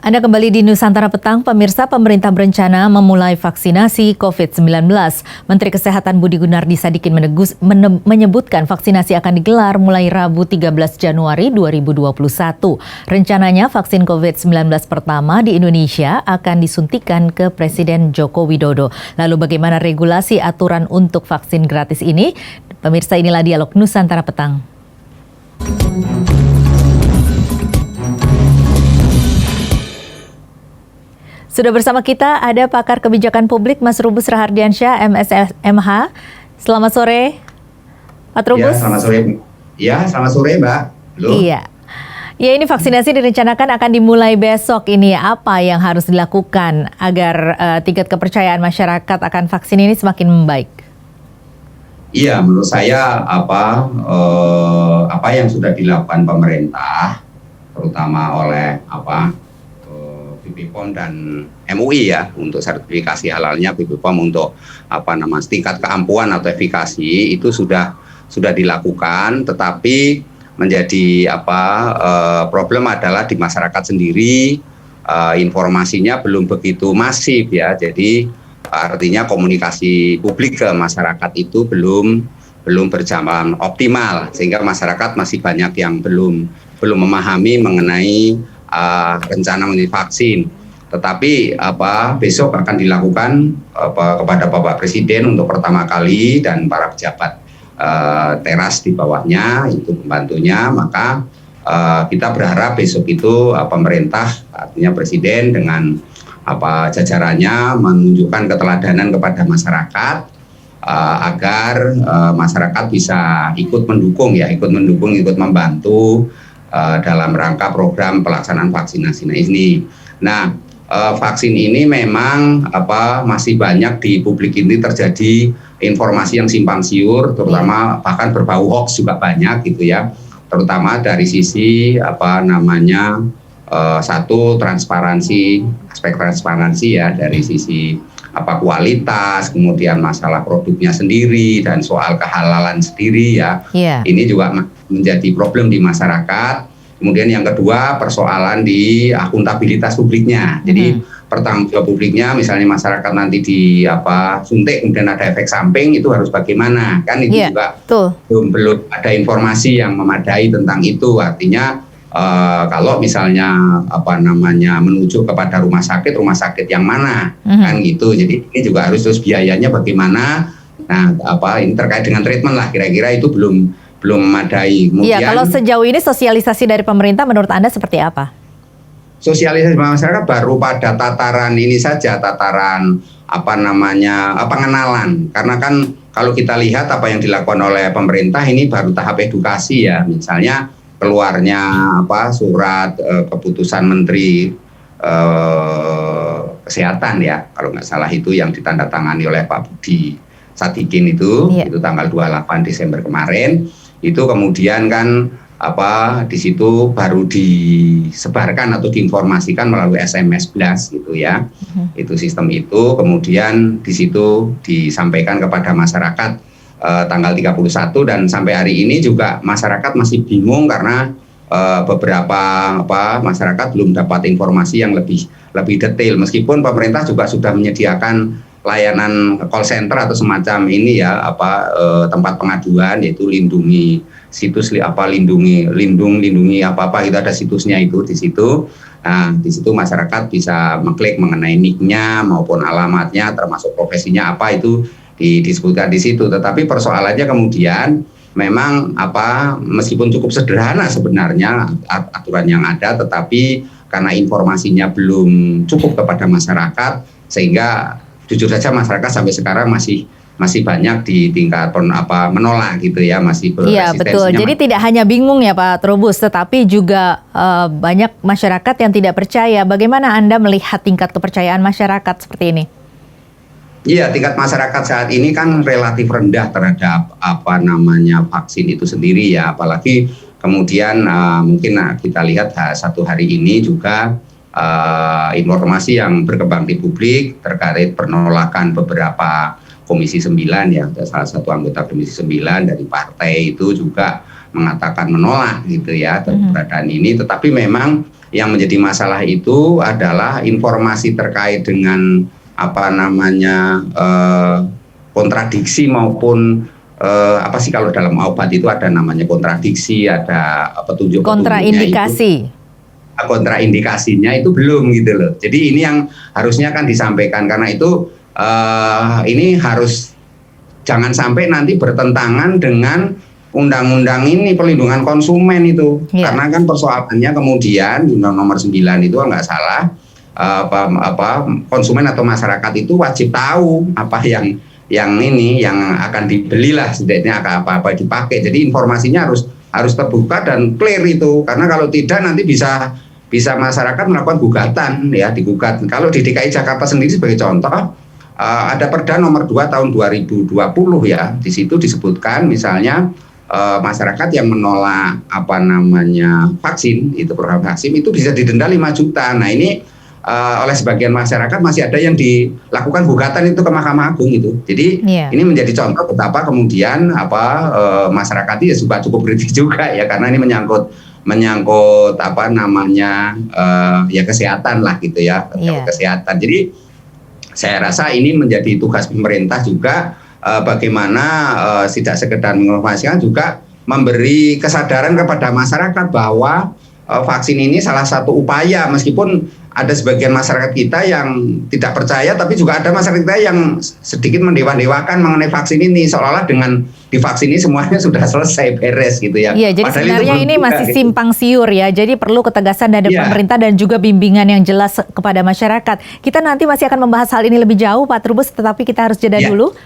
Anda kembali di Nusantara Petang, pemirsa. Pemerintah berencana memulai vaksinasi COVID-19. Menteri Kesehatan Budi Gunardi Sadikin menyebutkan vaksinasi akan digelar mulai Rabu 13 Januari 2021. Rencananya vaksin COVID-19 pertama di Indonesia akan disuntikan ke Presiden Joko Widodo. Lalu bagaimana regulasi aturan untuk vaksin gratis ini? Pemirsa, inilah dialog Nusantara Petang. Sudah bersama kita ada pakar kebijakan publik Mas Trubus Rahardiansyah, MSMH. Selamat sore, Pak Trubus. Ya, selamat sore. Ya, selamat sore, Mbak. Halo. Iya. Ya, ini vaksinasi direncanakan akan dimulai besok ini. Apa yang harus dilakukan agar tingkat kepercayaan masyarakat akan vaksin ini semakin membaik? Iya, menurut saya apa yang sudah dilakukan pemerintah, terutama oleh BPOM dan MUI ya, untuk sertifikasi halalnya BPOM untuk tingkat keampuhan atau efikasi itu sudah dilakukan, tetapi menjadi problem adalah di masyarakat sendiri informasinya belum begitu masif ya. Jadi artinya komunikasi publik ke masyarakat itu belum berjalan optimal, sehingga masyarakat masih banyak yang belum memahami mengenai rencana mengenai vaksin. Tetapi besok akan dilakukan kepada Bapak Presiden untuk pertama kali dan para pejabat teras di bawahnya itu pembantunya, maka kita berharap besok itu pemerintah, artinya Presiden dengan jajarannya menunjukkan keteladanan kepada masyarakat agar masyarakat bisa ikut mendukung, ikut membantu dalam rangka program pelaksanaan vaksinasi ini. Nah, vaksin ini memang masih banyak di publik ini terjadi informasi yang simpang siur, terutama bahkan berbau hoax juga banyak gitu ya. Terutama dari sisi satu transparansi, aspek transparansi ya, dari sisi kualitas, kemudian masalah produknya sendiri dan soal kehalalan sendiri ya. Ini juga menjadi problem di masyarakat. Kemudian yang kedua, persoalan di akuntabilitas publiknya. Jadi pertanggungjawab publiknya, misalnya masyarakat nanti suntik kemudian ada efek samping, itu harus bagaimana? Kan itu juga belum ada informasi yang memadai tentang itu. Artinya kalau misalnya menuju kepada rumah sakit yang mana, kan gitu. Jadi ini juga harus terus biayanya bagaimana. Nah, ini terkait dengan treatment lah, kira-kira itu belum memadai. Iya, kalau sejauh ini sosialisasi dari pemerintah menurut Anda seperti apa? Sosialisasi masyarakat baru pada tataran ini saja, tataran pengenalan. Karena kan kalau kita lihat apa yang dilakukan oleh pemerintah ini baru tahap edukasi ya. Misalnya keluarnya surat keputusan Menteri Kesehatan ya, kalau nggak salah itu yang ditandatangani oleh Pak Budi Sadikin itu tanggal 28 Desember kemarin. Itu kemudian kan di situ baru disebarkan atau diinformasikan melalui SMS blast gitu ya. Itu sistem itu kemudian di situ disampaikan kepada masyarakat tanggal 31, dan sampai hari ini juga masyarakat masih bingung karena beberapa masyarakat belum dapat informasi yang lebih detail, meskipun pemerintah juga sudah menyediakan layanan call center atau semacam ini ya, tempat pengaduan, yaitu lindungi situs lindungi itu ada situsnya itu di situ. Nah, di situ masyarakat bisa mengklik mengenai nicknya maupun alamatnya, termasuk profesinya itu disebutkan di situ. Tetapi persoalannya kemudian memang meskipun cukup sederhana sebenarnya aturan yang ada, tetapi karena informasinya belum cukup kepada masyarakat, sehingga jujur saja masyarakat sampai sekarang masih banyak di tingkat menolak gitu ya, masih Iya, betul. Jadi tidak hanya bingung ya Pak Trubus, tetapi juga banyak masyarakat yang tidak percaya. Bagaimana Anda melihat tingkat kepercayaan masyarakat seperti ini? Iya, tingkat masyarakat saat ini kan relatif rendah terhadap vaksin itu sendiri ya, apalagi kemudian mungkin kita lihat satu hari ini juga informasi yang berkembang di publik terkait penolakan beberapa Komisi 9 ya, salah satu anggota Komisi 9 dari partai itu juga mengatakan menolak gitu ya keberadaan ini. Tetapi memang yang menjadi masalah itu adalah informasi terkait dengan kontradiksi maupun apa sih kalau dalam obat itu ada namanya kontradiksi, ada kontraindikasinya itu belum gitu loh. Jadi ini yang harusnya kan disampaikan, karena itu ini harus jangan sampai nanti bertentangan dengan undang-undang ini perlindungan konsumen itu. Karena kan persoalannya kemudian Undang Nomor 9 itu nggak salah konsumen atau masyarakat itu wajib tahu apa yang akan dibelilah, setidaknya apa dipakai. Jadi informasinya harus terbuka dan clear itu, karena kalau tidak nanti bisa masyarakat melakukan gugatan ya, digugat. Kalau di DKI Jakarta sendiri sebagai contoh ada Perda Nomor 2 tahun 2020 ya, di situ disebutkan misalnya masyarakat yang menolak vaksin, itu program vaksin itu bisa didenda 5 juta. Nah ini oleh sebagian masyarakat masih ada yang dilakukan gugatan itu ke Mahkamah Agung itu. Jadi ini menjadi contoh betapa kemudian masyarakat itu juga cukup kritis juga ya, karena ini menyangkut kesehatan lah gitu ya, kesehatan. Jadi saya rasa ini menjadi tugas pemerintah juga bagaimana tidak sekedar menginformasikan, juga memberi kesadaran kepada masyarakat bahwa vaksin ini salah satu upaya, meskipun ada sebagian masyarakat kita yang tidak percaya, tapi juga ada masyarakat kita yang sedikit mendewa-dewakan mengenai vaksin ini, seolah-olah dengan divaksin ini semuanya sudah selesai, beres gitu ya. Iya, jadi padahal sebenarnya ini masih simpang siur ya, jadi perlu ketegasan dari pemerintah dan juga bimbingan yang jelas kepada masyarakat. Kita nanti masih akan membahas hal ini lebih jauh, Pak Trubus, tetapi kita harus jeda dulu.